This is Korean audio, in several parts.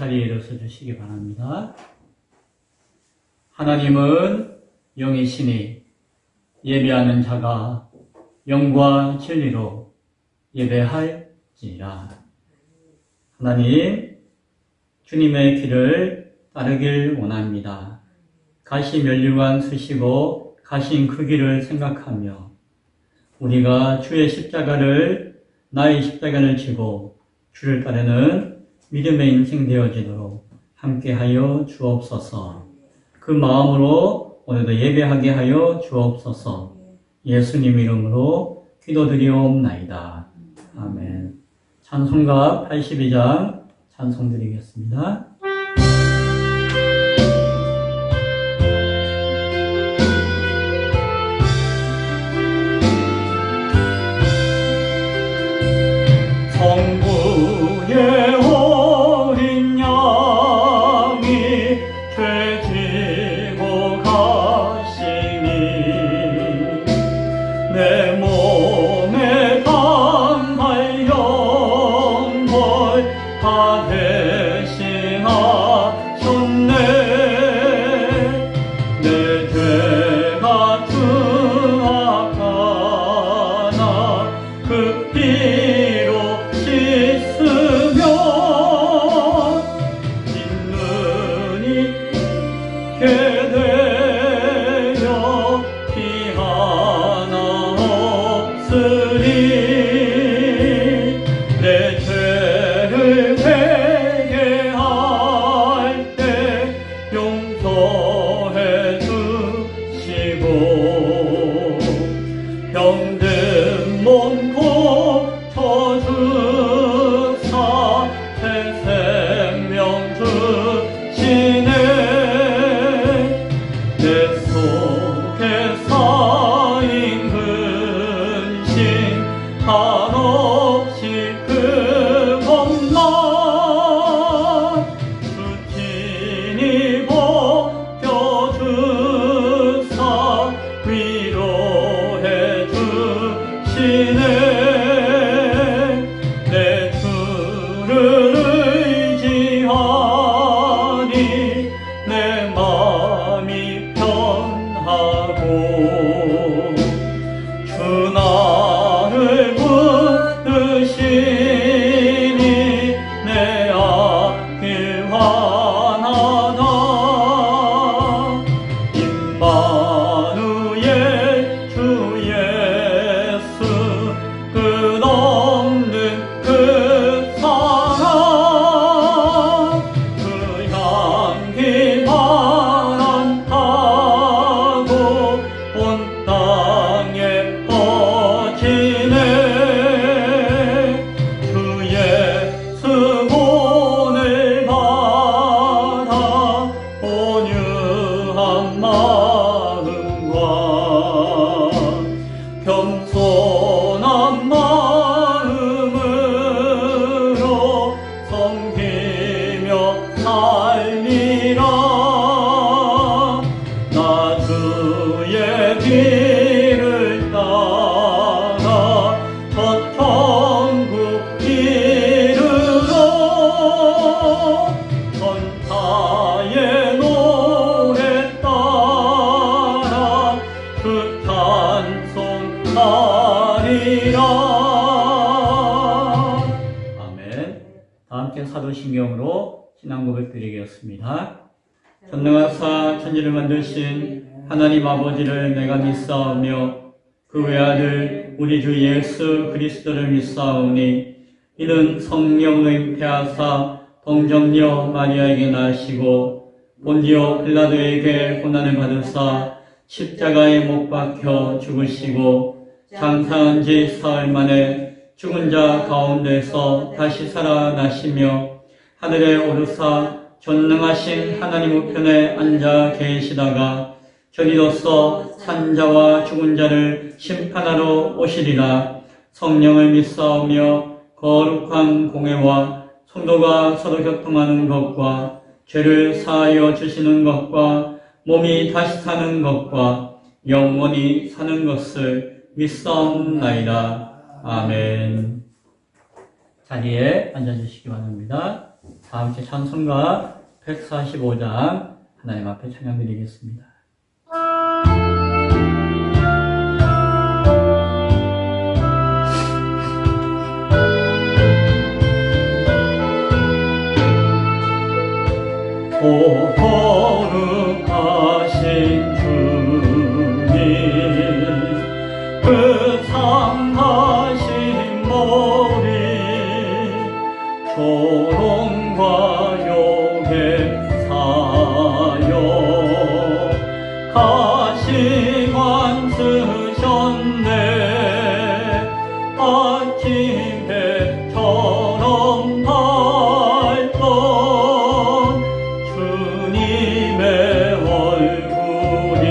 자리에 일어서 주시기 바랍니다. 하나님은 영이시니 예배하는 자가 영과 진리로 예배할지라. 하나님, 주님의 길을 따르길 원합니다. 가시 면류관 쓰시고 가신 그 길을 생각하며 우리가 주의 십자가를, 나의 십자가를 지고 주를 따르는 믿음의 인생 되어지도록 함께하여 주옵소서. 그 마음으로 오늘도 예배하게 하여 주옵소서. 예수님 이름으로 기도드리옵나이다. 아멘. 찬송가 82장 찬송 드리겠습니다. 성부의 어린 양이 죄 지고 가시니 내 몸에 당할 영벌 다 대신하셨네. 내 죄가 추악하나 그 피로 씻으며 있는 있게 되려 피 하나 없으리. 내 죄를 회개할 때 용서해 주시고 병든 몸 고쳐주사 새 생명 주시네. 내 속에 쌓인 근심 한없이 그것만 주 친히 벗겨주사 위로해 주시네. 내 주를 의지하니 내 마음이 편하고 주 나를 붙드시니 내 앞길 환하다. 임마누엘 주 예수 끝없는 그 사랑 그 향기 바람 타고 온 땅에 퍼지네. 주 예수 본을 받아 온유한 마음과 겸손한 마음으로 섬기며 살리라. 나 주의 길을 따라 저 천국 이르러 천사의 노래 따라 그 찬송하리라. 아멘. 다 함께 사도신경으로 신앙 고백 드리겠습니다. 전능하사 천지를 만드신 하나님 아버지를 내가 믿사오며 그 외아들 우리 주 예수 그리스도를 믿사오니 이는 성령으로 잉태하사 동정녀 마리아에게 나시고 본디오 빌라도에게 고난을 받으사 십자가에 못 박혀 죽으시고 장사한 지 사흘 만에 죽은 자 가운데서 다시 살아나시며 하늘에 오르사 전능하신 하나님 우편에 앉아 계시다가 저리로서 산자와 죽은 자를 심판하러 오시리라. 성령을 믿사오며 거룩한 공회와 성도가 서로 교통하는 것과 죄를 사하여 주시는 것과 몸이 다시 사는 것과 영원히 사는 것을 믿사옵나이다. 아멘. 자리에 앉아주시기 바랍니다. 다 함께 찬송가 145장 하나님 앞에 찬양드리겠습니다. 오 거룩하신 주님, 그 상하신 머리 조롱과 욕의 사역 가시관 쓰셨네. 아침 해처럼 밝던 주님의 얼굴이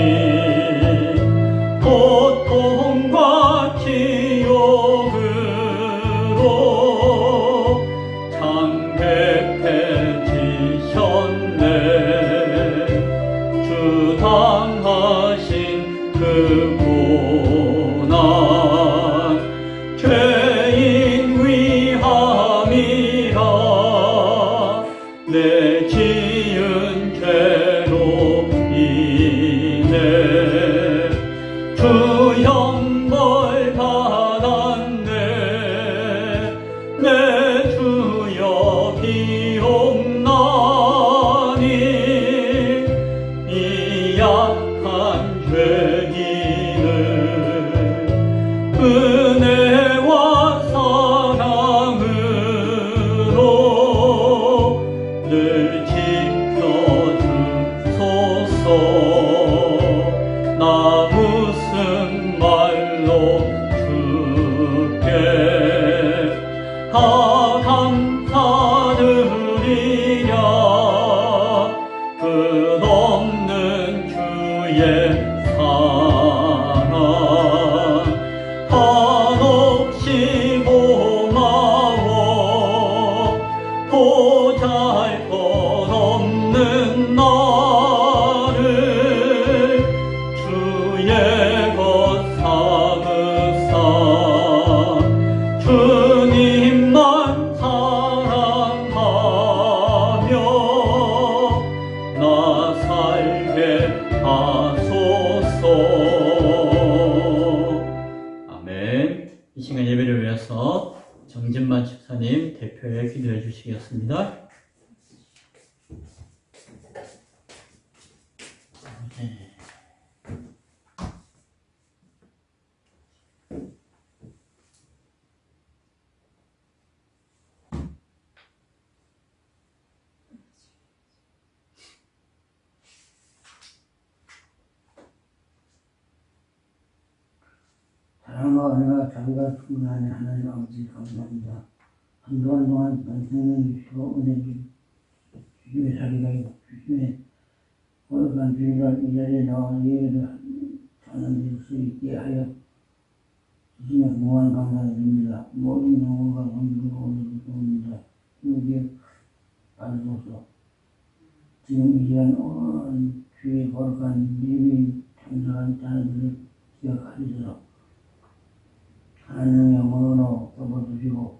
고통과 치욕으로 창백해지셨네. 주 당하신 그 고난 죄인 위함이라. 내 지은 죄로 인해 주 형벌 받았네. 내 주여 비옵나니 이 약한 죄인을 은혜와 사랑으로 늘 지켜주소서. 나 무슨 말로 주께 다 감사드리랴. 끝없는 주의 사랑 한없이 고마워. 보잘것없는 나를 주의 것 삼으사 주님만 사랑하며 나 살게 하소서. 아멘. 이 시간 예배를 위해서 정진만 집사님 대표에 기도해 주시겠습니다. 사랑과 은혜가 자비가 충만하는 하나님 아버지 감사합니다. 한동안 동안 단생을 주시고 은혜 주심의 자리가 주심의 거룩한 주일날 이 자리에 나와 예배를 전하실 수 있게 하여 주심의 무한 감사드립니다. 모든 영혼과 권능을 오늘도 옵니다. 여기에 받으소서. 지금 이 시간 주의 거룩한 예배인 참석한 자녀들을 기억하시소서. 하나님의 영광으로 덮어주시고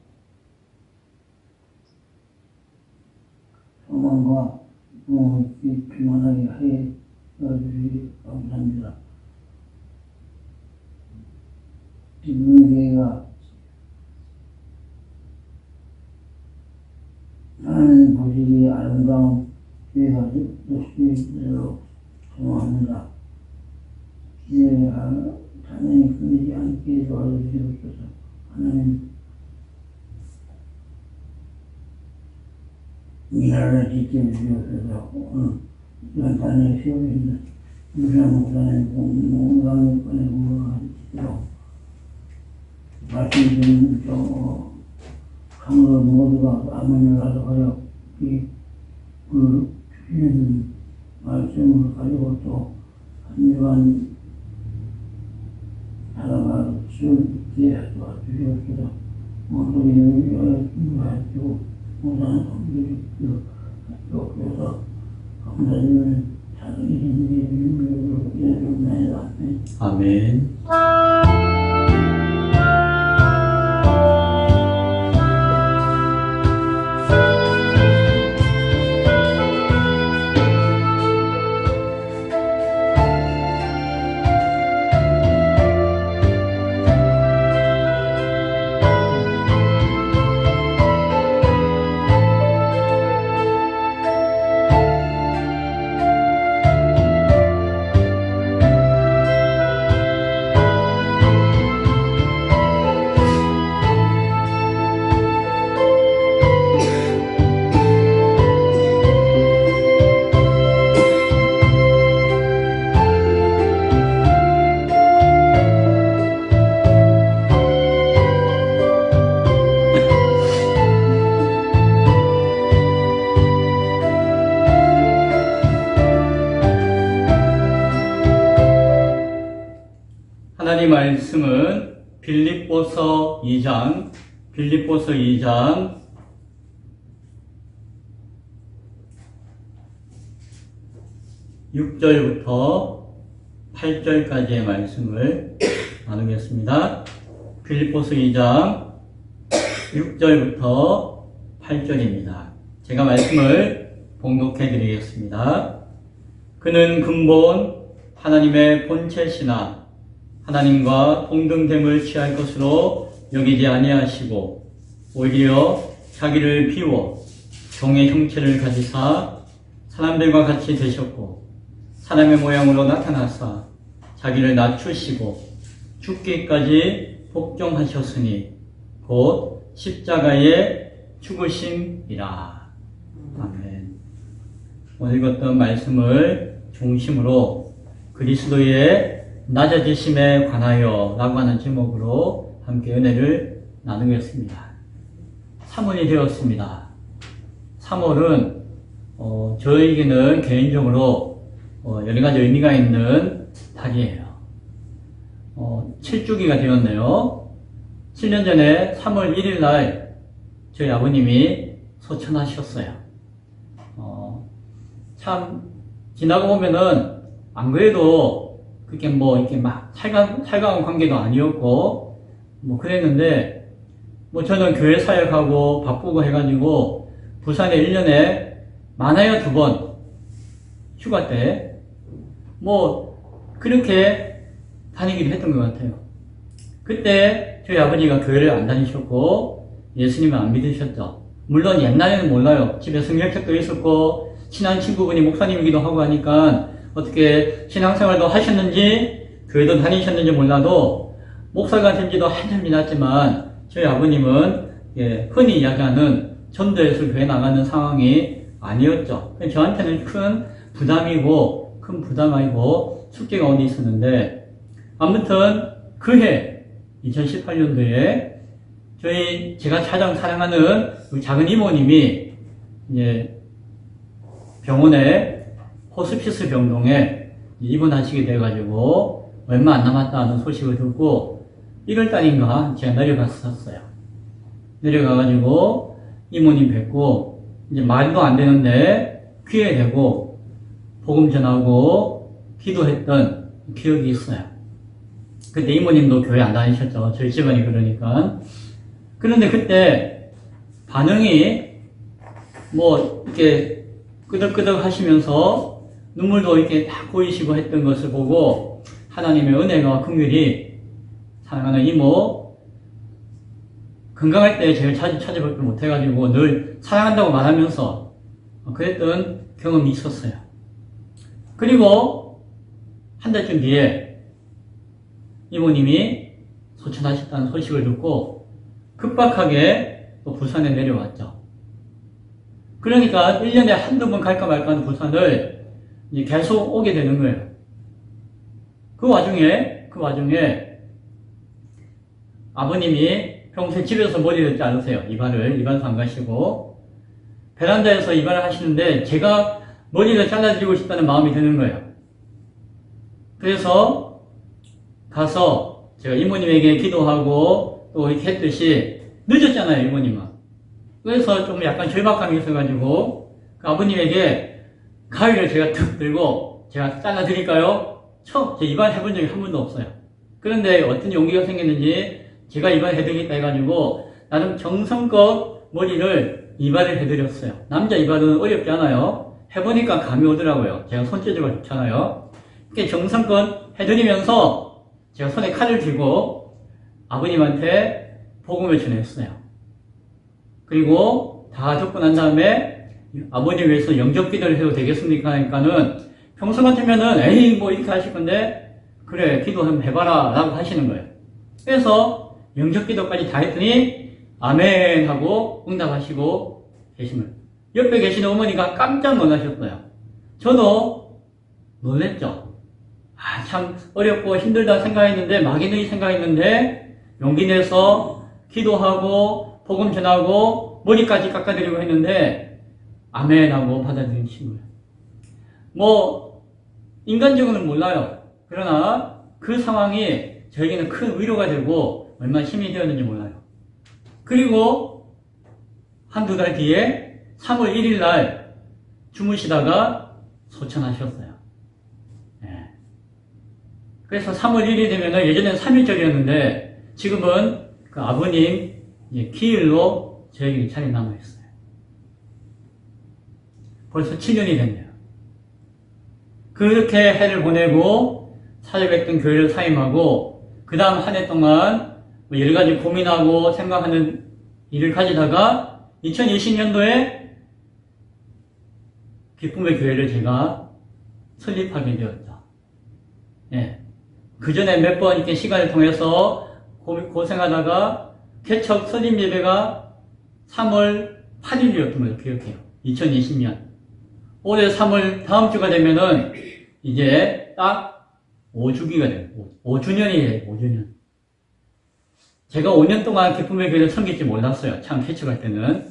소망과 부모님께平安하게 해 주시기 감사합니다. 기쁨의 하나님 보시기에 아름다운 기회가 되시기로 소망합니다. 기회가 하나님 끊이지 않게 도와주시옵소서. 하나님 이 나라를 지켜주시옵소서. 오늘 이런 단에 세우시는 무상 목사님 건강을 꺼내고 말씀 드리는 강로 모두가 아멘을 하여 그 주시는 말씀을 가지고 또 한 주간 살아갈 수 있게 도와주시옵소서. 모두 여호와여 모든 성들이 주옵소서. 감사드리는 자성이신 이름으로 기도드립니다. 아멘. 하나님 말씀은 빌립보서 2장 6절부터 8절까지의 말씀을 나누겠습니다. 빌립보서 2장 6절부터 8절입니다. 제가 말씀을 봉독해 드리겠습니다. 그는 근본 하나님의 본체시나 하나님과 동등됨을 취할 것으로 여기지 아니하시고 오히려 자기를 비워 종의 형체를 가지사 사람들과 같이 되셨고 사람의 모양으로 나타나사 자기를 낮추시고 죽기까지 복종하셨으니 곧 십자가의 죽으심이라. 아멘. 오늘 읽었던 말씀을 중심으로 그리스도의 낮아지심에 관하여 라고 하는 제목으로 함께 은혜를 나누겠습니다. 3월이 되었습니다. 3월은 저에게는 개인적으로 여러 가지 의미가 있는 달이에요. 7주기가 되었네요. 7년 전에 3월 1일 날 저희 아버님이 소천하셨어요. 참 지나고 보면은 안 그래도 그게 뭐 이렇게 막 살가운 관계도 아니었고 뭐 그랬는데 뭐 저는 교회 사역하고 바쁘고 해가지고 부산에 1년에 많아야 2번 휴가 때 뭐 그렇게 다니기도 했던 것 같아요. 그때 저희 아버지가 교회를 안 다니셨고 예수님을 안 믿으셨죠. 물론 옛날에는 몰라요. 집에 성경책도 있었고 친한 친구분이 목사님이기도 하고 하니까 어떻게 신앙생활도 하셨는지 교회도 다니셨는지 몰라도 목사가 된 지도 한참 지났지만 저희 아버님은 흔히 이야기하는 전도해서 교회 나가는 상황이 아니었죠. 저한테는 큰 부담이고 숙제 가운데 있었는데 아무튼 그해 2018년도에 제가 가장 사랑하는 우리 작은 이모님이 이제 병원에 호스피스 병동에 입원하시게 돼가지고 얼마 안 남았다는 소식을 듣고 1월달인가 제가 내려갔었어요. 내려가가지고 이모님 뵙고 이제 말도 안 되는데 귀에 대고 복음 전하고 기도했던 기억이 있어요. 그때 이모님도 교회 안 다니셨죠. 저희 집안이 그러니까. 그런데 그때 반응이 뭐 이렇게 끄덕끄덕 하시면서 눈물도 이렇게 다 보이시고 했던 것을 보고 하나님의 은혜가 긍휼이 사랑하는 이모 건강할 때 제가 자주 찾아뵙지 못해가지고 늘 사랑한다고 말하면서 그랬던 경험이 있었어요. 그리고 한 달쯤 뒤에 이모님이 소천하셨다는 소식을 듣고 급박하게 또 부산에 내려왔죠. 그러니까 1년에 한두 번 갈까 말까 하는 부산을 이제 계속 오게 되는 거예요. 그 와중에 아버님이 평소에 집에서 머리를 자르세요. 이발소 안 가시고 베란다에서 이발을 하시는데 제가 머리를 잘라드리고 싶다는 마음이 드는 거예요. 그래서 가서 제가 이모님에게 기도하고 또 이렇게 했듯이 늦었잖아요, 이모님은. 그래서 좀 약간 절박감이 있어가지고 그 아버님에게 가위를 제가 툭 들고 제가 잘라드릴까요? 제가 이발해본 적이 한 번도 없어요. 그런데 어떤 용기가 생겼는지 제가 이발해드리겠다 해가지고 나름 정성껏 머리를 이발을 해드렸어요. 남자 이발은 어렵지 않아요. 해보니까 감이 오더라고요. 제가 손재주가 좋잖아요. 이렇게 정성껏 해드리면서 제가 손에 칼을 쥐고 아버님한테 복음을 전했어요. 그리고 다 듣고 난 다음에 아버님 위해서 영접 기도를 해도 되겠습니까? 하니까는 평소 같으면은 에이 뭐 이렇게 하실 건데 그래 기도 한번 해봐라 라고 하시는 거예요. 그래서 영접 기도까지 다 했더니 아멘 하고 응답하시고 계신 거예요. 옆에 계신 어머니가 깜짝 놀라셨어요. 저도 놀랬죠. 참 어렵고 힘들다 생각했는데 막연히 생각했는데 용기 내서 기도하고 복음 전하고 머리까지 깎아드리고 했는데 아멘하고 받아들이신 거예요. 뭐 인간적으로는 몰라요. 그러나 그 상황이 저에게는 큰 위로가 되고 얼마나 힘이 되었는지 몰라요. 그리고 한두 달 뒤에 3월 1일 날 주무시다가 소천하셨어요. 예. 그래서 3월 1일이 되면은 예전에는 3일절이었는데 지금은 그 아버님 기일로 저에게 차례 남아있어요. 벌써 7년이 됐네요. 그렇게 해를 보내고 사역했던 교회를 사임하고 그 다음 한 해 동안 여러 가지 고민하고 생각하는 일을 가지다가 2020년도에 기쁨의 교회를 제가 설립하게 되었죠. 예. 그 전에 몇 번 이렇게 시간을 통해서 고생하다가 개척 설립 예배가 3월 8일이었던 걸로 기억해요. 2020년. 올해 3월 다음 주가 되면은 이제 딱 5주기가 돼요. 5주년이에요. 5주년. 제가 5년 동안 기쁨의 교회를 섬길지 몰랐어요. 처음 개척할 때는.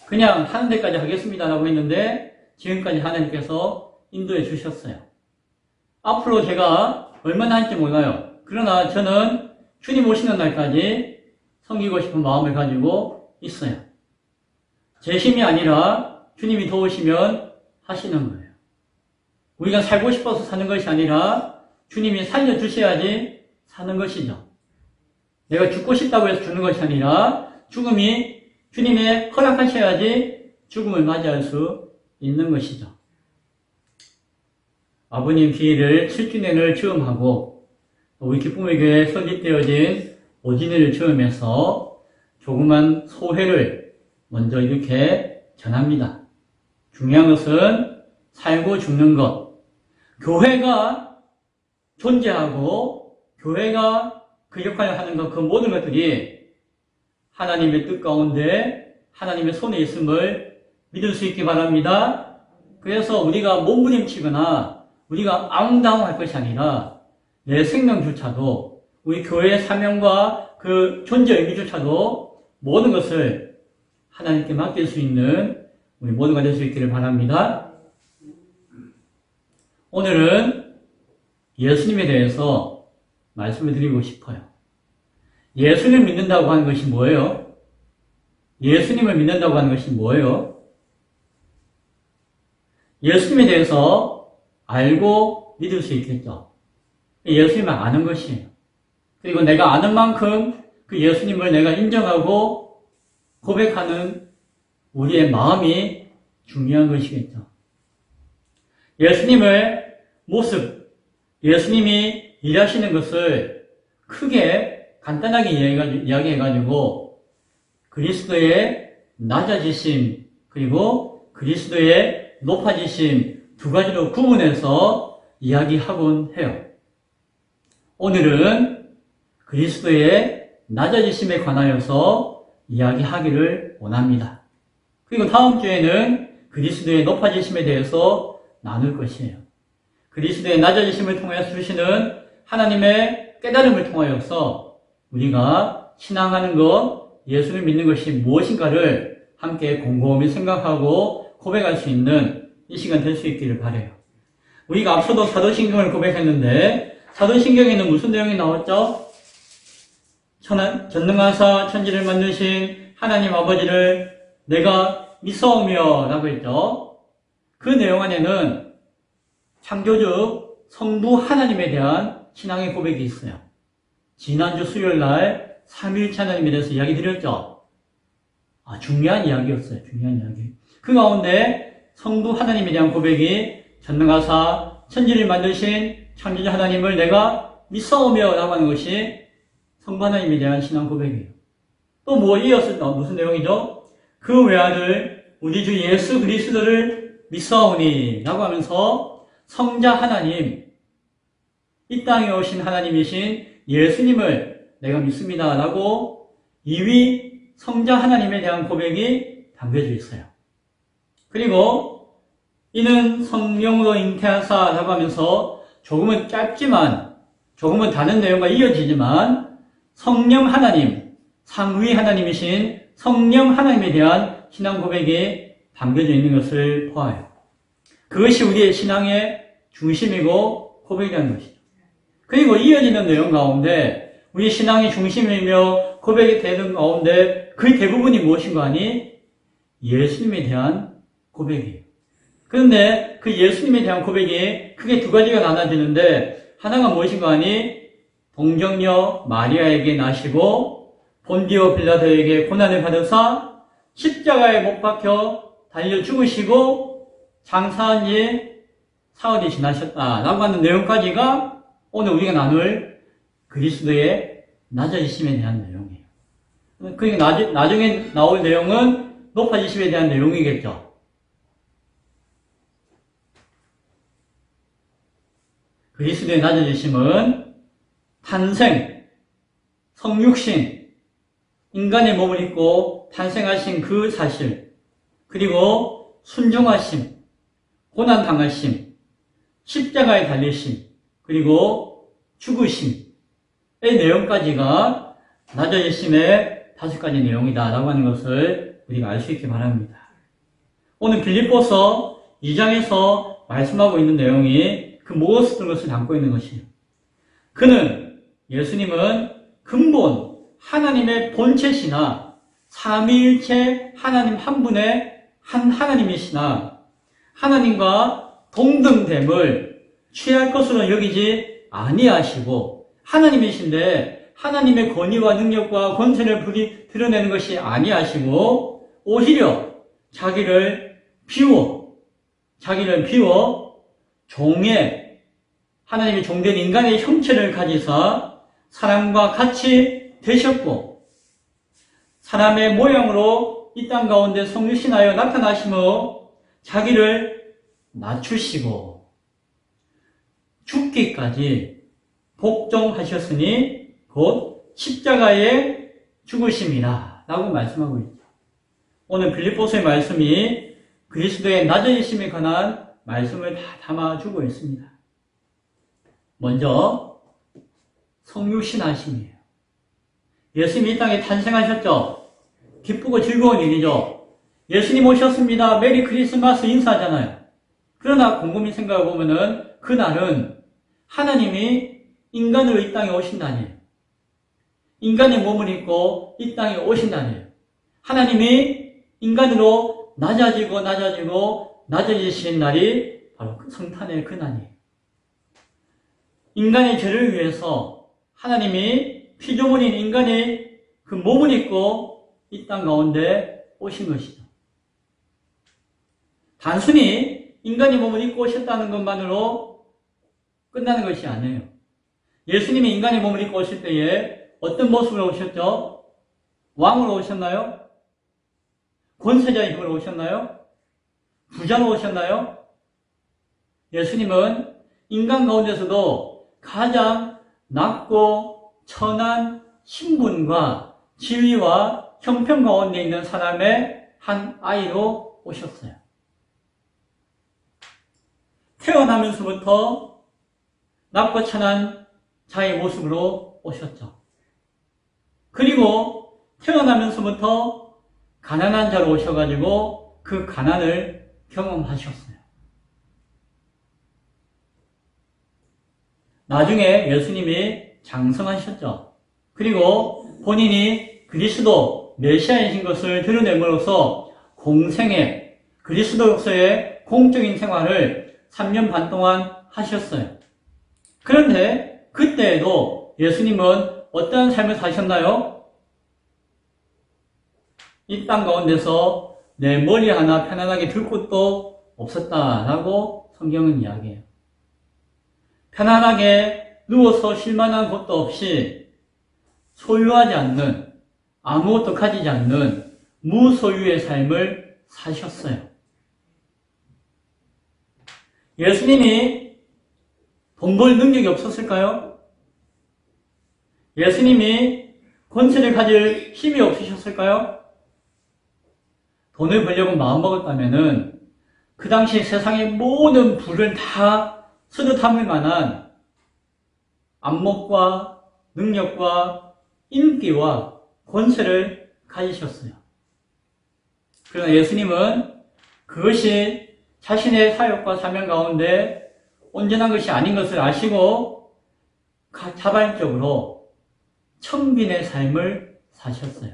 그냥 하는 데까지 하겠습니다라고 했는데 지금까지 하나님께서 인도해 주셨어요. 앞으로 제가 얼마나 할지 몰라요. 그러나 저는 주님 오시는 날까지 섬기고 싶은 마음을 가지고 있어요. 제 힘이 아니라 주님이 도우시면 하시는 거예요. 우리가 살고 싶어서 사는 것이 아니라 주님이 살려주셔야지 사는 것이죠. 내가 죽고 싶다고 해서 죽는 것이 아니라 죽음이 주님의 허락하셔야지 죽음을 맞이할 수 있는 것이죠. 아버님 기일을 7주년을 처음하고 우리 기쁨의 교회에 설립되어진 5주년을 처음해서 조그만 소회를 먼저 이렇게 전합니다. 중요한 것은 살고 죽는 것. 교회가 존재하고 교회가 그 역할을 하는 것, 그 모든 것들이 하나님의 뜻 가운데 하나님의 손에 있음을 믿을 수 있기 바랍니다. 그래서 우리가 몸부림치거나 우리가 아웅다웅할 것이 아니라 내 생명조차도 우리 교회의 사명과 그 존재 의미조차도 모든 것을 하나님께 맡길 수 있는 우리 모두가 될 수 있기를 바랍니다. 오늘은 예수님에 대해서 말씀을 드리고 싶어요. 예수님을 믿는다고 하는 것이 뭐예요? 예수님을 믿는다고 하는 것이 뭐예요? 예수님에 대해서 알고 믿을 수 있겠죠. 예수님을 아는 것이에요. 그리고 내가 아는 만큼 그 예수님을 내가 인정하고 고백하는 우리의 마음이 중요한 것이겠죠. 예수님의 모습, 예수님이 일하시는 것을 크게 간단하게 이야기해가지고 그리스도의 낮아지심 그리고 그리스도의 높아지심 두 가지로 구분해서 이야기하곤 해요. 오늘은 그리스도의 낮아지심에 관하여서 이야기하기를 원합니다. 그리고 다음 주에는 그리스도의 높아지심에 대해서 나눌 것이에요. 그리스도의 낮아지심을 통해서 주시는 하나님의 깨달음을 통하여서 우리가 신앙하는 것, 예수를 믿는 것이 무엇인가를 함께 곰곰이 생각하고 고백할 수 있는 이 시간 될 수 있기를 바라요. 우리가 앞서도 사도신경을 고백했는데 사도신경에는 무슨 내용이 나왔죠? 전능하사 천지를 만드신 하나님 아버지를 내가 믿사오며 라고 했죠. 그 내용 안에는 창조주 성부 하나님에 대한 신앙의 고백이 있어요. 지난주 수요일날 삼위일체 하나님에 대해서 이야기 드렸죠. 중요한 이야기였어요. 중요한 이야기. 그 가운데 성부 하나님에 대한 고백이 전능하사 천지를 만드신 창조주 하나님을 내가 믿사오며 라고 하는 것이 성부 하나님에 대한 신앙 고백이에요. 또 뭐 이어서 무슨 내용이죠? 그 외아들 우리 주 예수 그리스도를 믿사오니 라고 하면서 성자 하나님, 이 땅에 오신 하나님이신 예수님을 내가 믿습니다 라고 2위 성자 하나님에 대한 고백이 담겨져 있어요. 그리고 이는 성령으로 잉태하사 라고 하면서 조금은 짧지만 조금은 다른 내용과 이어지지만 성령 하나님, 상위 하나님이신 성령 하나님에 대한 신앙 고백이 담겨져 있는 것을 보아요. 그것이 우리의 신앙의 중심이고 고백이라는 것이죠. 그리고 이어지는 내용 가운데 우리 신앙의 중심이며 고백이 되는 가운데 그 대부분이 무엇인가 하니 예수님에 대한 고백이에요. 그런데 그 예수님에 대한 고백이 크게 두 가지가 나눠지는데 하나가 무엇인가 하니 동정녀 마리아에게 나시고 본디오 빌라도에게 고난을 받으사 십자가에 못 박혀 달려 죽으시고 장사한 지 사흘이 지나셨다라고 하는 내용까지가 오늘 우리가 나눌 그리스도의 낮아지심에 대한 내용이에요. 그러니까 나중에 나올 내용은 높아지심에 대한 내용이겠죠. 그리스도의 낮아지심은 탄생, 성육신, 인간의 몸을 입고 탄생하신 그 사실, 그리고 순종하심, 고난당하심, 십자가에 달리심, 그리고 죽으심의 내용까지가 낮아지심의 5가지 내용이다라고 하는 것을 우리가 알 수 있기 바랍니다. 오늘 빌립보서 2장에서 말씀하고 있는 내용이 그 모든 것을 담고 있는 것이에요. 예수님은 근본 하나님의 본체시나 삼위일체 하나님 한 분의 한 하나님이시나 하나님과 동등됨을 취할 것으로 여기지 아니하시고 하나님이신데 하나님의 권위와 능력과 권세를 드러내는 것이 아니하시고 오히려 자기를 비워 종의 하나님의 종된 인간의 형체를 가지사 사람과 같이 되셨고 사람의 모양으로 이 땅 가운데 성육신하여 나타나시며 자기를 낮추시고 죽기까지 복종하셨으니 곧 십자가에 죽으심이라 라고 말씀하고 있죠. 오늘 빌립보서의 말씀이 그리스도의 낮아지심에 관한 말씀을 다 담아주고 있습니다. 먼저 성육신하심이에요. 예수님이 이 땅에 탄생하셨죠. 기쁘고 즐거운 일이죠. 예수님 오셨습니다. 메리 크리스마스 인사하잖아요. 그러나 곰곰이 생각해 보면은 그날은 하나님이 인간으로 이 땅에 오신다니에요. 인간의 몸을 입고 이 땅에 오신다니에요. 하나님이 인간으로 낮아지신 날이 바로 성탄의 그날이에요. 인간의 죄를 위해서 하나님이 피조물인 인간의 그 몸을 입고 이 땅 가운데 오신 것이죠. 단순히 인간의 몸을 입고 오셨다는 것만으로 끝나는 것이 아니에요. 예수님이 인간의 몸을 입고 오실 때에 어떤 모습으로 오셨죠? 왕으로 오셨나요? 권세자의 힘으로 오셨나요? 부자로 오셨나요? 예수님은 인간 가운데서도 가장 낮고 천한 신분과 지위와 형편 가운데 있는 사람의 한 아이로 오셨어요. 태어나면서부터 낮고 천한 자의 모습으로 오셨죠. 그리고 태어나면서부터 가난한 자로 오셔가지고 그 가난을 경험하셨어요. 나중에 예수님이 장성하셨죠. 그리고 본인이 그리스도 메시아이신 것을 드러냄으로써 공생의 그리스도로서의 공적인 생활을 3년 반 동안 하셨어요. 그런데 그때에도 예수님은 어떠한 삶을 사셨나요? 이 땅 가운데서 내 머리 하나 편안하게 들 곳도 없었다라고 성경은 이야기해요. 편안하게 누워서 쉴 만한 곳도 없이 소유하지 않는, 아무것도 가지지 않는 무소유의 삶을 사셨어요. 예수님이 돈 벌 능력이 없었을까요? 예수님이 권세를 가질 힘이 없으셨을까요? 돈을 벌려고 마음먹었다면은 그 당시 세상의 모든 부를 다 스쳐 담을 만한 안목과 능력과 인기와 권세를 가지셨어요. 그러나 예수님은 그것이 자신의 사역과 사명 가운데 온전한 것이 아닌 것을 아시고 자발적으로 청빈의 삶을 사셨어요.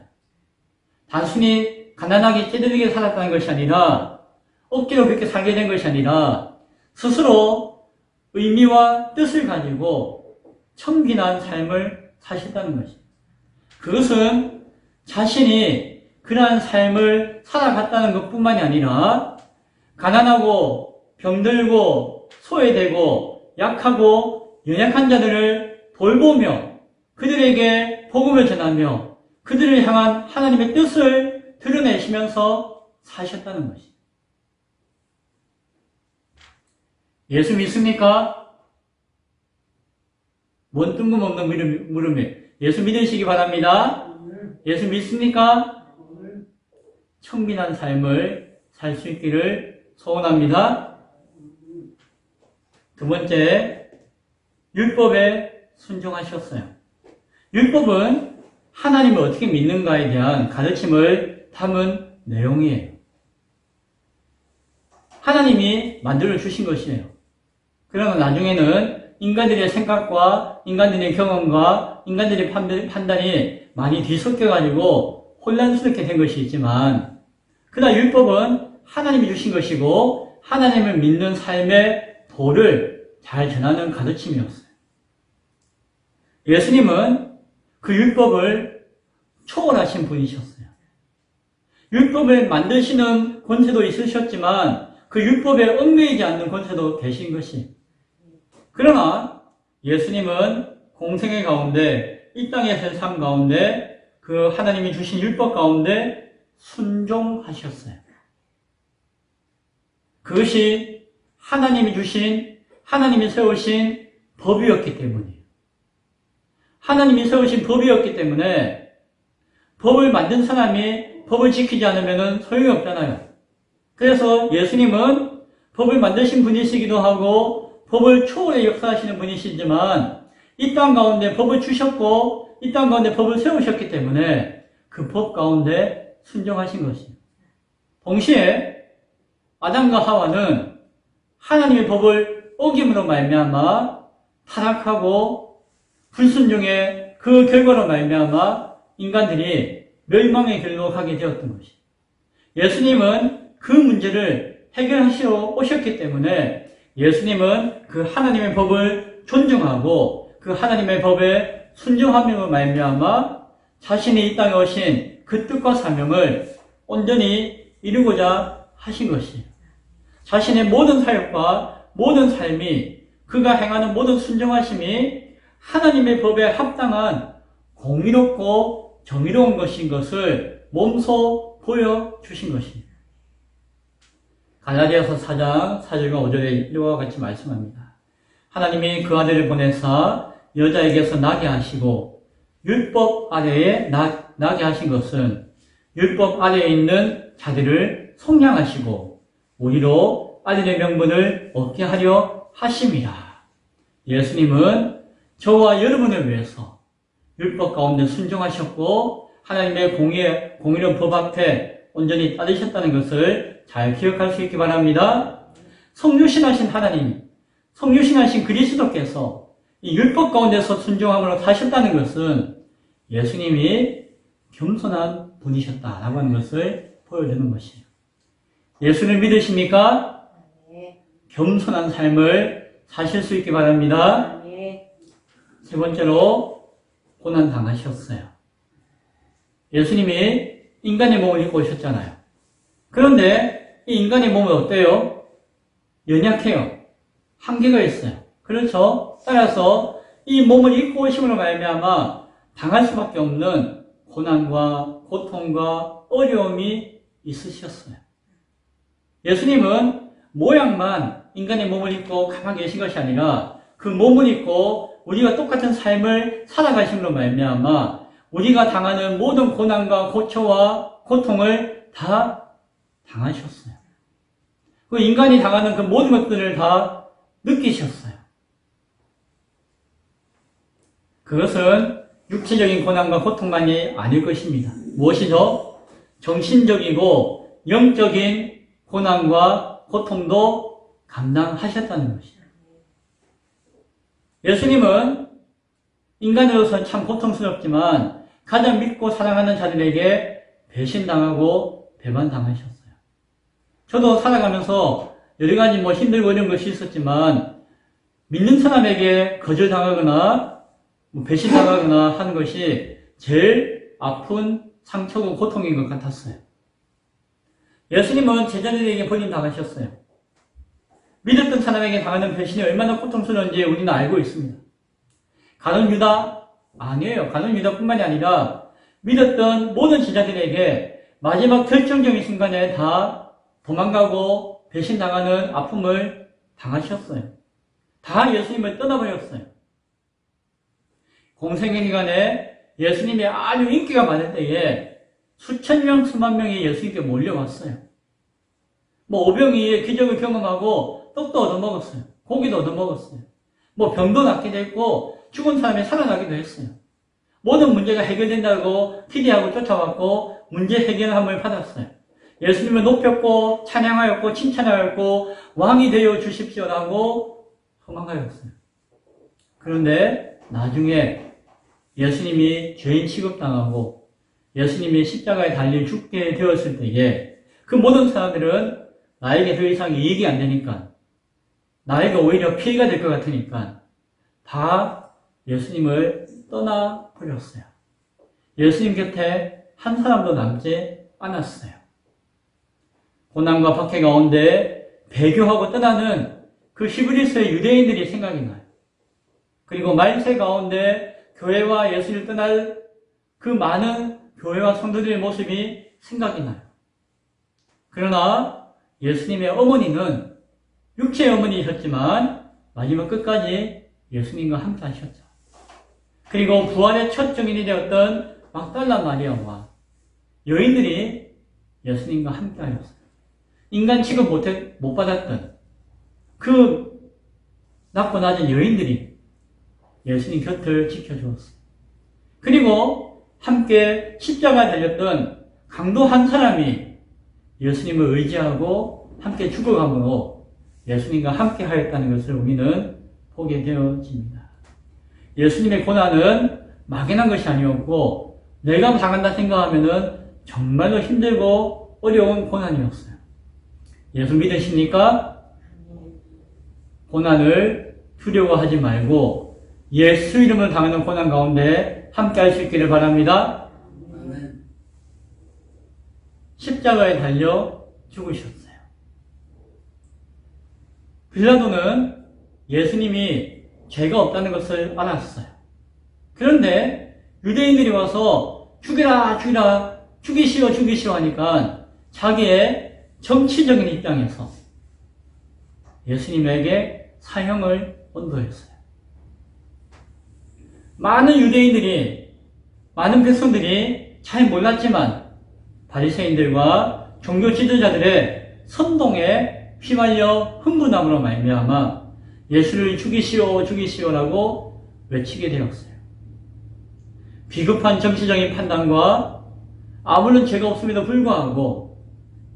단순히 가난하게 찌들리게 살았다는 것이 아니라 억지로 그렇게 살게 된 것이 아니라 스스로 의미와 뜻을 가지고 청빈한 삶을 사셨다는 것입니다. 그것은 자신이 그러한 삶을 살아갔다는 것뿐만이 아니라 가난하고 병들고 소외되고 약하고 연약한 자들을 돌보며 그들에게 복음을 전하며 그들을 향한 하나님의 뜻을 드러내시면서 사셨다는 것입니다. 예수 믿습니까? 뭔 뜬금없는 물음에 예수 믿으시기 바랍니다. 예수 믿습니까? 청빈한 삶을 살 수 있기를 소원합니다. 두 번째, 율법에 순종하셨어요. 율법은 하나님을 어떻게 믿는가에 대한 가르침을 담은 내용이에요. 하나님이 만들어 주신 것이에요. 그러면 나중에는 인간들의 생각과 인간들의 경험과 인간들의 판단이 많이 뒤섞여가지고 혼란스럽게 된 것이 있지만, 그러나 율법은 하나님이 주신 것이고 하나님을 믿는 삶의 도를 잘 전하는 가르침이었어요. 예수님은 그 율법을 초월하신 분이셨어요. 율법을 만드시는 권세도 있으셨지만 그 율법에 얽매이지 않는 권세도 계신 것이. 그러나 예수님은 공생의 가운데, 이 땅에서의 삶 가운데 그 하나님이 주신 율법 가운데 순종하셨어요. 그것이 하나님이 주신, 하나님이 세우신 법이었기 때문이에요. 하나님이 세우신 법이었기 때문에 법을 만든 사람이 법을 지키지 않으면 소용이 없잖아요. 그래서 예수님은 법을 만드신 분이시기도 하고 법을 초월해 역사하시는 분이시지만 이 땅 가운데 법을 주셨고 이 땅 가운데 법을 세우셨기 때문에 그 법 가운데 순종하신 것이에요. 동시에 아담과 하와는 하나님의 법을 어김으로 말미암아 타락하고 불순종의 그 결과로 말미암아 인간들이 멸망의 길로 가게 되었던 것이에요. 예수님은 그 문제를 해결하시러 오셨기 때문에 예수님은 그 하나님의 법을 존중하고 그 하나님의 법에 순종함으로 말미암아 자신이 이 땅에 오신 그 뜻과 사명을 온전히 이루고자 하신 것이에요. 자신의 모든 사역과 모든 삶이 그가 행하는 모든 순종하심이 하나님의 법에 합당한 공의롭고 정의로운 것인 것을 몸소 보여주신 것입니다. 갈라디아서 4장 4절과 5절에 이와 같이 말씀합니다. 하나님이 그 아들을 보내사 여자에게서 나게 하시고 율법 아래에 나게 하신 것은 율법 아래에 있는 자들을 속량하시고 우리로 아들의 명분을 얻게 하려 하심이라. 예수님은 저와 여러분을 위해서 율법 가운데 순종하셨고 하나님의 공의로운 법 앞에 온전히 따르셨다는 것을 잘 기억할 수 있기 바랍니다. 성육신하신 하나님, 성육신하신 그리스도께서 이 율법 가운데서 순종함으로 사셨다는 것은 예수님이 겸손한 분이셨다라고 하는 것을 보여주는 것이에요. 예수를 믿으십니까? 네. 겸손한 삶을 사실 수 있기 바랍니다. 네. 세 번째로 고난 당하셨어요. 예수님이 인간의 몸을 입고 오셨잖아요. 그런데 이 인간의 몸은 어때요? 연약해요. 한계가 있어요. 그렇죠? 따라서 이 몸을 입고 오심으로 말미암아 당할 수밖에 없는 고난과 고통과 어려움이 있으셨어요. 예수님은 모양만 인간의 몸을 입고 가만히 계신 것이 아니라 그 몸을 입고 우리가 똑같은 삶을 살아가심으로 말미암아 우리가 당하는 모든 고난과 고초와 고통을 다 당하셨어요. 그 인간이 당하는 그 모든 것들을 다 느끼셨어요. 그것은 육체적인 고난과 고통만이 아닐 것입니다. 무엇이죠? 정신적이고 영적인 고난과 고통도 감당하셨다는 것이죠. 예수님은 인간으로서는 참 고통스럽지만 가장 믿고 사랑하는 자들에게 배신당하고 배반당하셨어요. 저도 살아가면서 여러 가지 힘들고 어려운 것이 있었지만 믿는 사람에게 거절당하거나 배신당하거나 하는 것이 제일 아픈 상처고 고통인 것 같았어요. 예수님은 제자들에게 버림당하셨어요. 믿었던 사람에게 당하는 배신이 얼마나 고통스러운지 우리는 알고 있습니다. 가룟 유다? 아니에요. 가룟 유다뿐만이 아니라 믿었던 모든 제자들에게 마지막 결정적인 순간에 다 도망가고 배신당하는 아픔을 당하셨어요. 다 예수님을 떠나버렸어요. 공생애기간에 예수님이 아주 인기가 많을 때에 수천 명, 수만 명이 예수님께 몰려왔어요. 오병이의 기적을 경험하고 떡도 얻어먹었어요. 고기도 얻어먹었어요. 병도 낫게 됐고 죽은 사람이 살아나기도 했어요. 모든 문제가 해결된다고 기대하고 쫓아왔고 문제 해결함을 받았어요. 예수님을 높였고 찬양하였고 칭찬하였고 왕이 되어 주십시오라고 소망하였어요. 그런데 나중에 예수님이 죄인 취급당하고 예수님이 십자가에 달려 죽게 되었을 때에 그 모든 사람들은 나에게 더 이상 이익이 안 되니까 나에게 오히려 피해가 될 것 같으니까 다 예수님을 떠나버렸어요. 예수님 곁에 한 사람도 남지 않았어요. 고난과 박해 가운데 배교하고 떠나는 그 히브리서의 유대인들이 생각이 나요. 그리고 말세 가운데 교회와 예수를 떠날 그 많은 교회와 성도들의 모습이 생각이 나요. 그러나 예수님의 어머니는 육체의 어머니이셨지만 마지막 끝까지 예수님과 함께 하셨죠. 그리고 부활의 첫 증인이 되었던 막달라 마리아와 여인들이 예수님과 함께 하였어요. 인간 취급 못 받았던 그 낮고 낮은 여인들이 예수님 곁을 지켜주었어요. 그리고 함께 십자가에 달렸던 강도 한 사람이 예수님을 의지하고 함께 죽어감으로 예수님과 함께 하였다는 것을 우리는 보게 되어집니다. 예수님의 고난은 막연한 것이 아니었고 내가 당한다 생각하면 정말로 힘들고 어려운 고난이었어요. 예수 믿으십니까? 고난을 두려워하지 말고 예수 이름으로 당하는 고난 가운데 함께 할 수 있기를 바랍니다. 십자가에 달려 죽으셨어요. 빌라도는 예수님이 죄가 없다는 것을 알았어요. 그런데 유대인들이 와서 죽이라 죽이시오 하니까 자기의 정치적인 입장에서 예수님에게 사형을 언도했어요. 많은 유대인들이, 많은 백성들이 잘 몰랐지만 바리새인들과 종교 지도자들의 선동에 휘말려 흥분함으로 말미암아 예수를 죽이시오라고 외치게 되었어요. 비급한 정치적인 판단과 아무런 죄가 없음에도 불구하고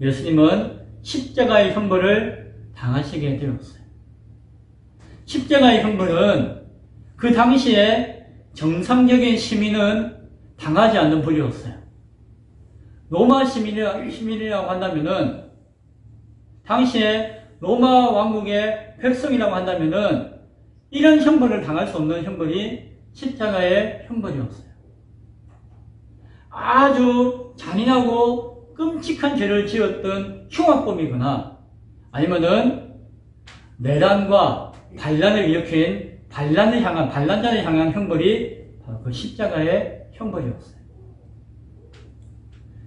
예수님은 십자가의 형벌을 당하시게 되었어요. 십자가의 형벌은 그 당시에 정상적인 시민은 당하지 않는 불이었어요. 로마 시민이라고 한다면은, 당시에 로마 왕국의 백성이라고 한다면은, 이런 형벌을 당할 수 없는 형벌이 십자가의 형벌이었어요. 아주 잔인하고 끔찍한 죄를 지었던 흉악범이거나, 아니면은, 내란과 반란을 일으킨 반란자를 향한 형벌이 바로 그 십자가의 형벌이었어요.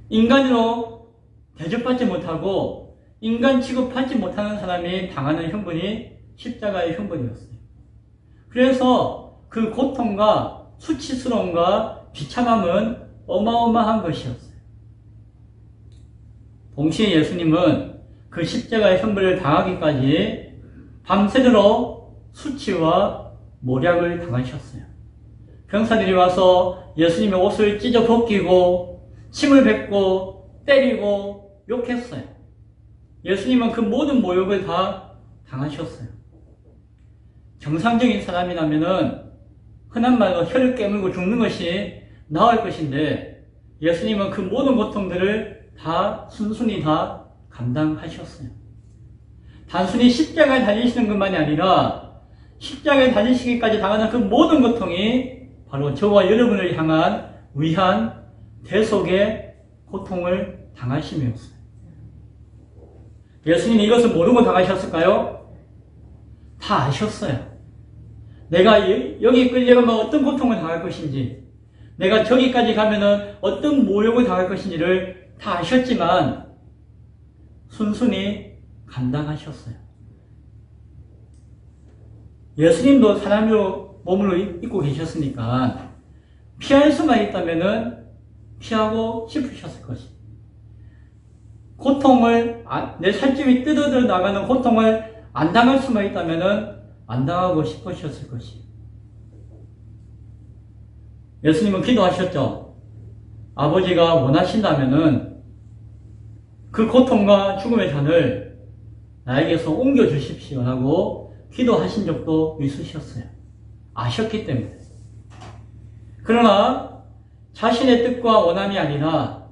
인간으로 대접받지 못하고 인간 취급받지 못하는 사람이 당하는 형벌이 십자가의 형벌이었어요. 그래서 그 고통과 수치스러움과 비참함은 어마어마한 것이었어요. 동시에 예수님은 그 십자가의 형벌을 당하기까지 밤새도록 수치와 모략을 당하셨어요. 병사들이 와서 예수님의 옷을 찢어 벗기고 침을 뱉고 때리고 욕했어요. 예수님은 그 모든 모욕을 다 당하셨어요. 정상적인 사람이라면은 흔한 말로 혀를 깨물고 죽는 것이 나을 것인데 예수님은 그 모든 고통들을 다 순순히 다 감당하셨어요. 단순히 십자가에 달리시는 것만이 아니라 십자가에 달리시기까지 당하는 그 모든 고통이 바로 저와 여러분을 향한 위한 대속의 고통을 당하심이었어요. 예수님이 이것을 모르고 당하셨을까요? 다 아셨어요. 내가 여기 끌려가면 어떤 고통을 당할 것인지, 내가 저기까지 가면은 어떤 모욕을 당할 것인지를 다 아셨지만 순순히 감당하셨어요. 예수님도 사람으로 몸으로 입고 계셨으니까 피할 수만 있다면은 피하고 싶으셨을 것입니다. 고통을, 내 살집이 뜯어져 나가는 고통을 안 당할 수만 있다면은 안 당하고 싶으셨을 것이에요. 예수님은 기도하셨죠. 아버지가 원하신다면은 그 고통과 죽음의 잔을 나에게서 옮겨주십시오 라고 기도하신 적도 있으셨어요. 아셨기 때문에. 그러나 자신의 뜻과 원함이 아니라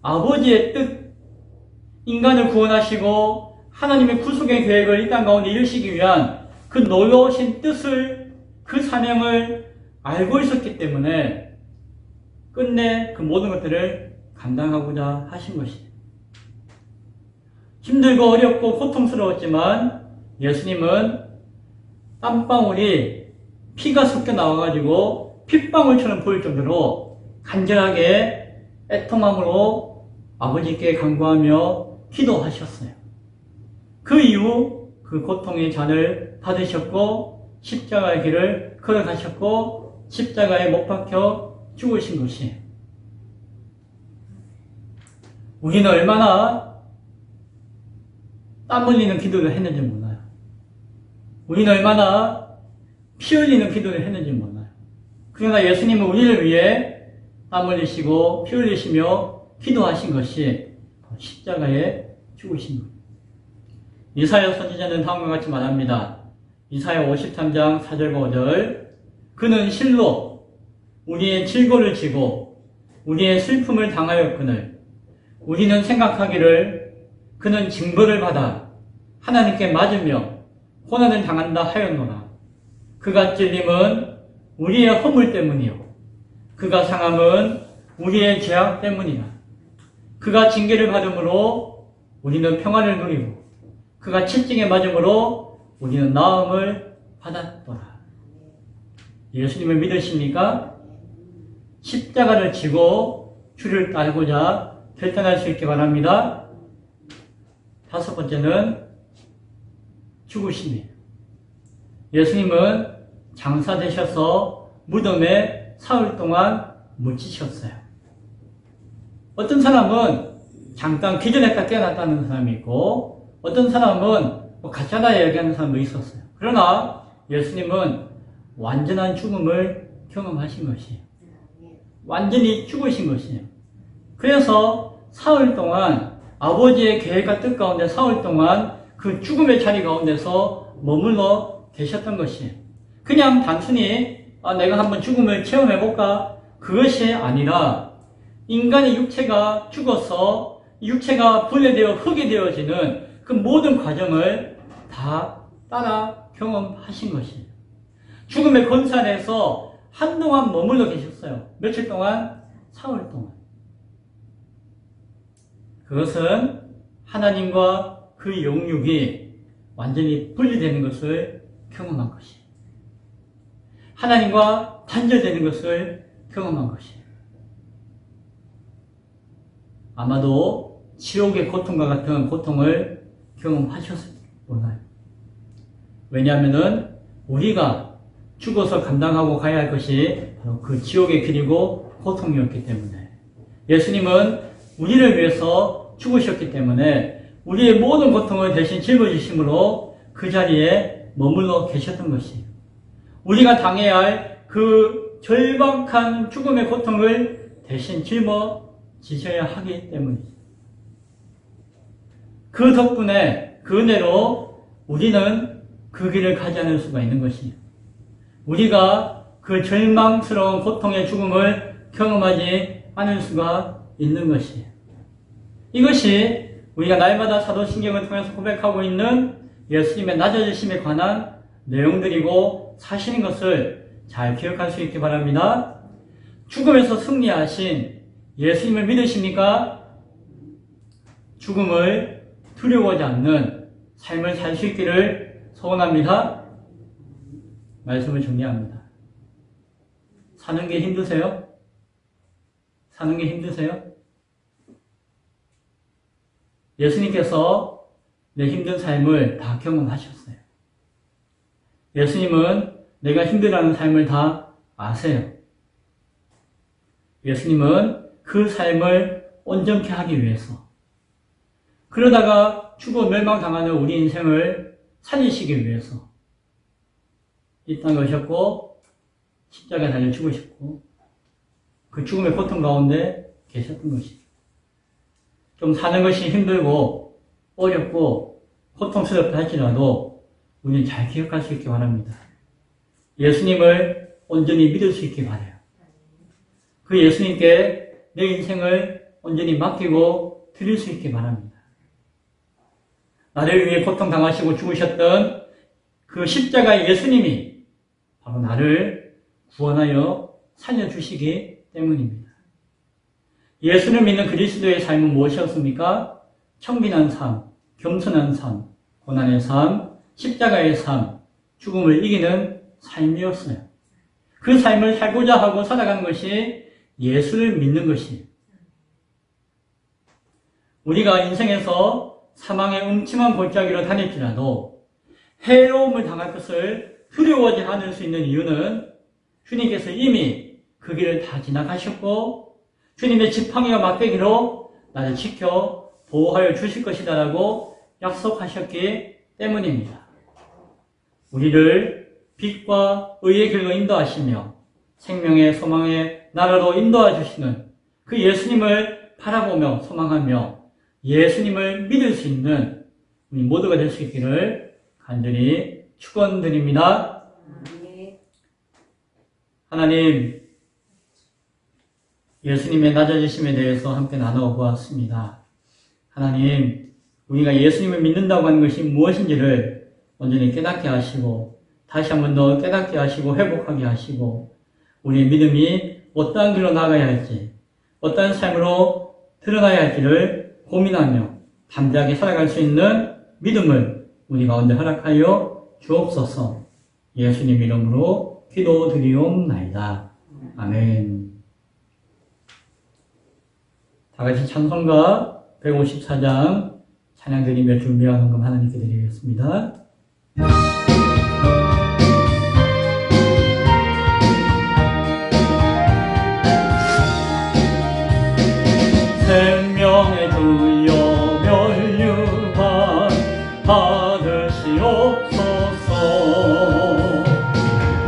아버지의 뜻, 인간을 구원하시고 하나님의 구속의 계획을 이 땅 가운데 이루시기 위한 그 놀라우신 뜻을, 그 사명을 알고 있었기 때문에 끝내 그 모든 것들을 감당하고자 하신 것이에요. 힘들고 어렵고 고통스러웠지만 예수님은 땀방울이 피가 섞여 나와가지고 핏방울처럼 보일 정도로 간절하게 애통함으로 아버지께 간구하며 기도하셨어요. 그 이후 그 고통의 잔을 받으셨고 십자가의 길을 걸어가셨고 십자가에 못 박혀 죽으신 것이에요. 우리는 얼마나 땀 흘리는 기도를 했는지 몰라요. 우리는 얼마나 피 흘리는 기도를 했는지 몰라요. 그러나 예수님은 우리를 위해 땀 흘리시고 피 흘리시며 기도하신 것이 십자가에 죽으신 것. 이사야 선지자는 다음과 같이 말합니다. 이사야 53장 4절과 5절. 그는 실로 우리의 질고를 지고 우리의 슬픔을 당하였거늘 우리는 생각하기를 그는 징벌을 받아 하나님께 맞으며 고난을 당한다 하였노라. 그가 찔림은 우리의 허물 때문이요 그가 상함은 우리의 죄악 때문이라. 그가 징계를 받음으로 우리는 평안을 누리고 그가 채찍에 맞음으로 우리는 나음을 받았더라. 예수님을 믿으십니까? 십자가를 지고 주를 따르고자 결단할 수 있게 바랍니다. 다섯 번째는 죽으심이에요. 예수님은 장사되셔서 무덤에 사흘 동안 묻히셨어요. 어떤 사람은 잠깐 기절했다 깨어났다는 사람이 있고 어떤 사람은 가짜다 얘기하는 사람도 있었어요. 그러나 예수님은 완전한 죽음을 경험하신 것이에요. 완전히 죽으신 것이에요. 그래서 사흘 동안 아버지의 계획과 뜻 가운데 사흘 동안 그 죽음의 자리 가운데서 머물러 계셨던 것이에요. 그냥 단순히 내가 한번 죽음을 체험해볼까? 그것이 아니라 인간의 육체가 죽어서 육체가 분해되어 흙이 되어지는 그 모든 과정을 다 따라 경험하신 것이에요. 죽음의 권산에서 한동안 머물러 계셨어요. 며칠 동안? 사흘 동안. 그것은 하나님과 그 영육이 완전히 분리되는 것을 경험한 것이에요. 하나님과 단절되는 것을 경험한 것이에요. 아마도 지옥의 고통과 같은 고통을 경험하셨을 몰라요. 왜냐하면은 우리가 죽어서 감당하고 가야 할 것이 바로 그 지옥의 길이고 고통이었기 때문에 예수님은 우리를 위해서 죽으셨기 때문에 우리의 모든 고통을 대신 짊어지심으로 그 자리에 머물러 계셨던 것이에요. 우리가 당해야 할 그 절박한 죽음의 고통을 대신 짊어지셔야 하기 때문이죠. 그 덕분에 그 은혜로 우리는 그 길을 가지 않을 수가 있는 것이에요. 우리가 그 절망스러운 고통의 죽음을 경험하지 않을 수가 있는 것이에요. 이것이 우리가 날마다 사도신경을 통해서 고백하고 있는 예수님의 낮아지심에 관한 내용들이고 사실인 것을 잘 기억할 수 있기 바랍니다. 죽음에서 승리하신 예수님을 믿으십니까? 죽음을 두려워하지 않는 삶을 살 수 있기를 소원합니다. 말씀을 정리합니다. 사는 게 힘드세요? 사는 게 힘드세요? 예수님께서 내 힘든 삶을 다 경험하셨어요. 예수님은 내가 힘들어하는 삶을 다 아세요. 예수님은 그 삶을 온전케 하기 위해서, 그러다가 죽어 멸망당하는 우리 인생을 살리시기 위해서 이 땅에 오셨고 십자가에 달려 죽으셨고 그 죽음의 고통 가운데 계셨던 것이죠. 좀 사는 것이 힘들고 어렵고 고통스럽다 할지라도 우리는 잘 기억할 수 있기 바랍니다. 예수님을 온전히 믿을 수 있기 바라요. 그 예수님께 내 인생을 온전히 맡기고 드릴 수 있기 바랍니다. 나를 위해 고통당하시고 죽으셨던 그 십자가의 예수님이 바로 나를 구원하여 살려주시기 때문입니다. 예수를 믿는 그리스도의 삶은 무엇이었습니까? 청빈한 삶, 겸손한 삶, 고난의 삶, 십자가의 삶, 죽음을 이기는 삶이었어요. 그 삶을 살고자 하고 살아가는 것이 예수를 믿는 것이에요. 우리가 인생에서 사망의 음침한 골짜기로 다닐지라도 해로움을 당할 것을 두려워하지 않을 수 있는 이유는 주님께서 이미 그 길을 다 지나가셨고 주님의 지팡이와 막대기로 나를 지켜 보호하여 주실 것이다라고 약속하셨기 때문입니다. 우리를 빛과 의의 길로 인도하시며 생명의 소망의 나라로 인도해 주시는 그 예수님을 바라보며 소망하며 예수님을 믿을 수 있는 우리 모두가 될 수 있기를 간절히 축원드립니다. 하나님, 예수님의 낮아지심에 대해서 함께 나눠보았습니다. 하나님, 우리가 예수님을 믿는다고 하는 것이 무엇인지를 온전히 깨닫게 하시고 다시 한 번 더 깨닫게 하시고 회복하게 하시고 우리의 믿음이 어떠한 길로 나가야 할지 어떠한 삶으로 드러나야 할지를 고민하며 담대하게 살아갈 수 있는 믿음을 우리 가운데 허락하여 주옵소서. 예수님 이름으로 기도드리옵나이다. 아멘. 다같이 찬송가 154장 찬양드리며 준비한 헌금 하나님께 드리겠습니다. 생명의 주여 멸류관 받으시옵소서.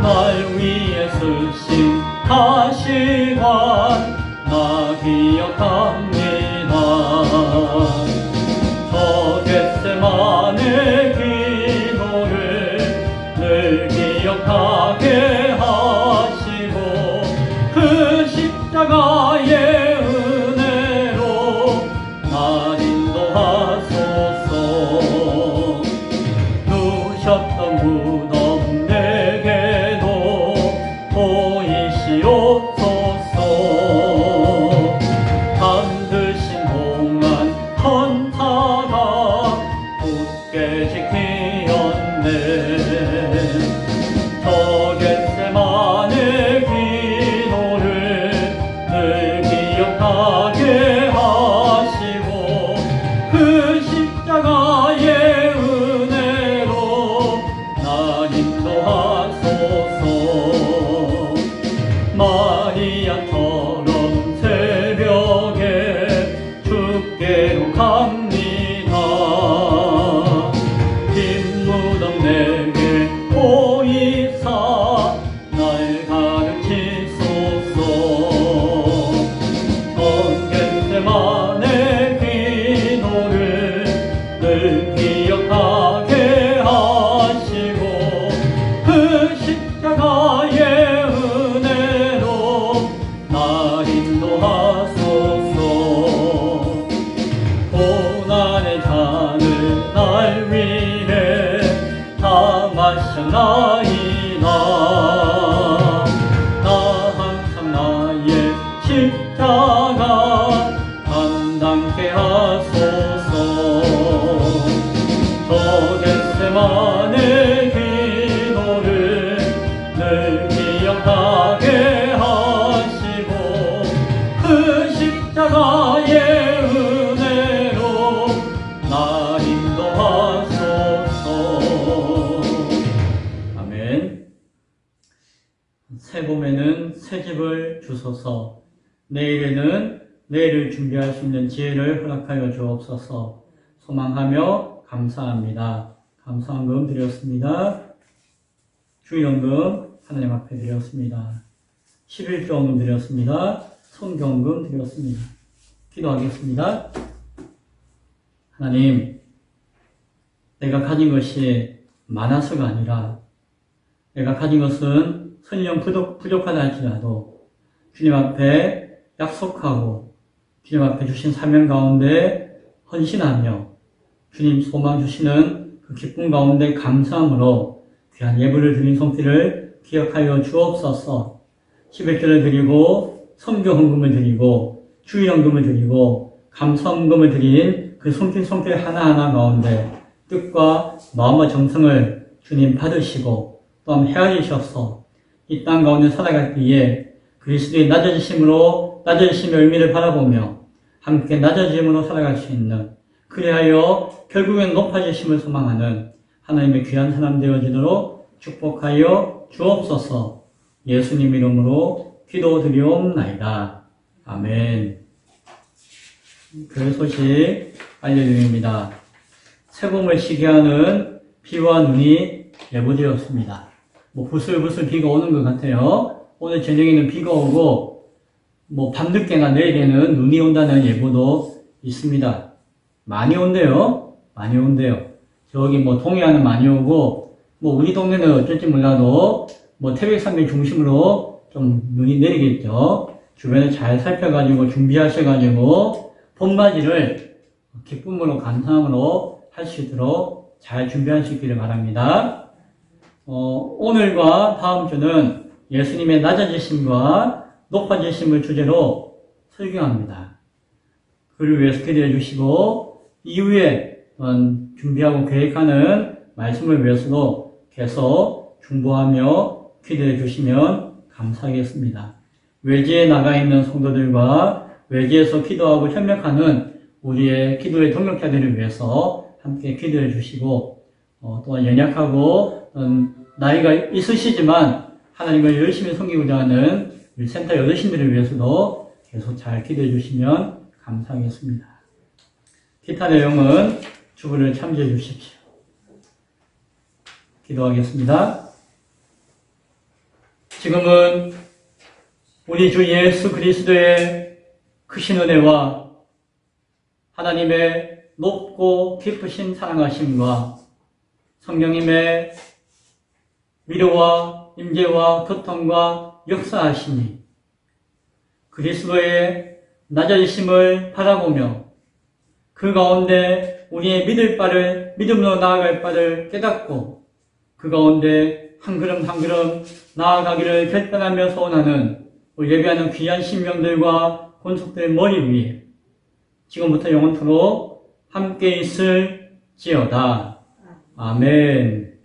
날 위해 쓰신 가시관 나 기억합니다. 저 겟세마네 기도를 늘 기억하게 하시고 그 십자가의 셨던 무덤 내게도 보이시옵소서. 잠드신 동안 헌사가 굳게 지키었네. 저 겟세마네 기도를 늘 기억하게 하시고 그 십자가의 마리아처럼 새벽에 주께로 갑니다. 빈무덤 내게 보이사 날 가르치소서. 전 겟세마네 기도를 늘 기억하게 하시고 그 하셨나이다. 나 항상 나의 십자가 감당케 하소서. 저 겟세마네 기도를 늘 기억하게 하시고 그 십자가의 은혜로 나 인도하소서. 아멘. 새 봄에는 새 집을 주소서. 내일에는 내일을 준비할 수 있는 지혜를 허락하여 주옵소서. 소망하며 감사합니다. 감사한금 드렸습니다. 주일원금 하나님 앞에 드렸습니다. 11조원금 드렸습니다. 성경금 드렸습니다. 기도하겠습니다. 하나님, 내가 가진 것이 많아서가 아니라 내가 가진 것은 설령 부족하다 할지라도 주님 앞에 약속하고 주님 앞에 주신 사명 가운데 헌신하며 주님 소망 주시는 그 기쁨 가운데 감사함으로 귀한 예물을 드린 손길을 기억하여 주옵소서. 11조를 드리고 성교 헌금을 드리고 주일헌금을 드리고 감사헌금을 드린 그 손길 하나하나 가운데 뜻과 마음과 정성을 주님 받으시고 또한 헤아리셔서 이 땅 가운데 살아갈 때에 그리스도의 낮아지심의 의미를 바라보며 함께 낮아짐으로 살아갈 수 있는, 그리하여 결국엔 높아지심을 소망하는 하나님의 귀한 사람 되어지도록 축복하여 주옵소서. 예수님 이름으로 기도드리옵나이다. 아멘. 교회 소식 알려드립니다. 새봄을 시기하는 비와 눈이 예보되었습니다. 부슬부슬 비가 오는 것 같아요. 오늘 저녁에는 비가 오고 밤늦게나 내일에는 눈이 온다는 예보도 있습니다. 많이 온대요. 많이 온대요. 저기 동해안은 많이 오고 우리 동네는 어쩔지 몰라도 태백산맥 중심으로 좀 눈이 내리겠죠. 주변을 잘 살펴가지고 준비하셔가지고 봄맞이를 기쁨으로 감사함으로 할 수 있도록 잘 준비하시기를 바랍니다. 오늘과 다음 주는 예수님의 낮아지심과 높아지심을 주제로 설교합니다. 그를 위해서 기도해 주시고 이후에 준비하고 계획하는 말씀을 위해서도 계속 중보하며 기도해 주시면 감사하겠습니다. 외지에 나가 있는 성도들과 외지에서 기도하고 협력하는 우리의 기도의 동력자들을 위해서 함께 기도해 주시고 또한 연약하고 나이가 있으시지만 하나님을 열심히 섬기고자 하는 우리 센터 어르신들을 위해서도 계속 잘 기도해 주시면 감사하겠습니다. 기타 내용은 주부를 참조해 주십시오. 기도하겠습니다. 지금은 우리 주 예수 그리스도의 크신 은혜와 하나님의 높고 깊으신 사랑하심과 성령님의 위로와 임재와 교통과 역사하심이 그리스도의 낮아지심을 바라보며 그 가운데 우리의 믿음으로 나아갈 바를 깨닫고 그 가운데 한 걸음 한 걸음 나아가기를 결단하며 소원하는 예배하는 귀한 신명들과 권속들의 머리 위에 지금부터 영원토록 함께 있을지어다. 아멘.